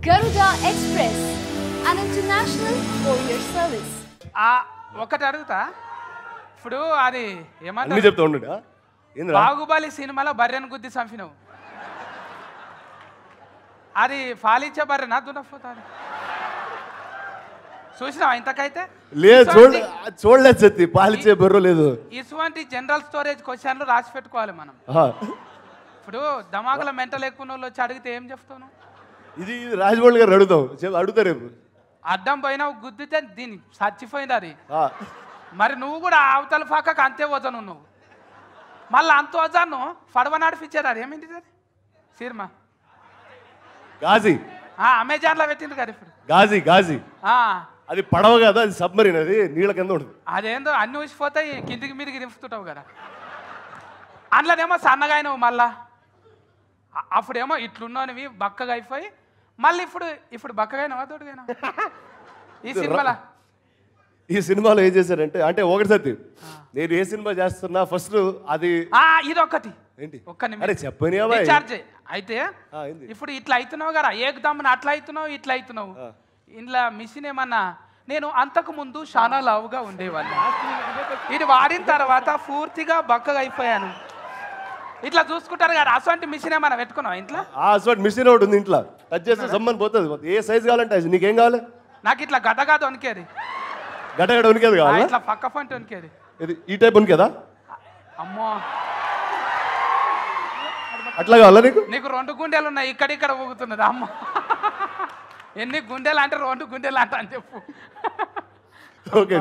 Garuda Express, an international courier service. ఒకటి అడుగుతా ఇప్పుడు అది అన్ని ఏమంటారు చెప్తా ఉండు బాహుబలి సినిమాలో బర్రెను గుద్ది చంపినవు అది ఫాలిచ్చే బర్రెనా దున్నపోతాను చూసినావా ఇంతకైతే లేదు చూడలేదు సత్తి పాలిచ్చే బర్రె లేదు ఇటువంటి జనరల్ స్టోరేజ్ క్వశ్చన్లు రాసి పెట్టుకోవాలి మనం ఇప్పుడు దమాకుల మెంటల్ ఎక్కువ వాళ్ళు వచ్చి అడిగితే ఏం చెప్తాను ఇది రాజమౌళి గారు అడుగుతారు రేపు అడ్డం పోయినావు గుద్దితే దీన్ని చచ్చిపోయింది అది మరి నువ్వు కూడా అవతల పక్కకు అంతే వజను నువ్వు మళ్ళీ అంత వజాను పడవ నడిపించారు అది ఏమిటి అది సినిమా గాజీ అమెజాన్లో పెట్టింది కదా ఇప్పుడు గాజీ అది పడవ కదా అది సబ్మరీన్ అది నీళ్ళ కింద ఉంటుంది అదేందో అన్ని ఊసిపోతాయి కిందికి మీదికి దింపుతుంటావు కదా అందులోనేమో సన్నగా అయినావు మళ్ళా అప్పుడేమో ఇట్లున్నావు బక్కగా అయిపోయి మళ్ళీ ఇప్పుడు బక్కగా అయినావా తోడుగా ఈ సినిమాలో ఏం చేశారంటే అంటే ఒకటి సత్తి నేను ఏ సినిమా చేస్తున్నా ఫస్ట్ అది ఇదొకటి ఏంటి ఒక్క అరే చెప్పని రీఛార్జ్ అయితే ఇప్పుడు ఇట్లా అవుతున్నావు కదా ఏకదమ్మున అట్లా అవుతున్నావు ఇంట్లో మిషన్ ఏమన్నా నేను అంతకు ముందు చాలా లావుగా ఉండేవాడిని ఇది వాడిన తర్వాత పూర్తిగా బక్కగా అయిపోయాను ఇట్లా చూసుకుంటారు కదా అసలు మిషన్ ఏమన్నా పెట్టుకున్నావు ఇంట్లో అసలు మిషన్ ఒకటి ఉంది ఇంట్లో టచ్ చేస్తే సమ్మని పోతుంది ఏ సైజ్ కావాలంటే నీకేం కావాలి నాకు ఇట్లా గడ్డగాదు వణికేది గడ్డ వణికేది కావాలి ఇట్లా పక్క పంట వణికేది ఇది ఈ టైప్ వణికేదా అమ్మో అట్లా కావాలా నీకు 2 గుండెలు ఉన్నాయి ఇక్కడ ఊగుతున్నది అమ్మ ఎన్ని గుండెలు అంటే 2 గుండెలు అంట అని చెప్పు ఓకే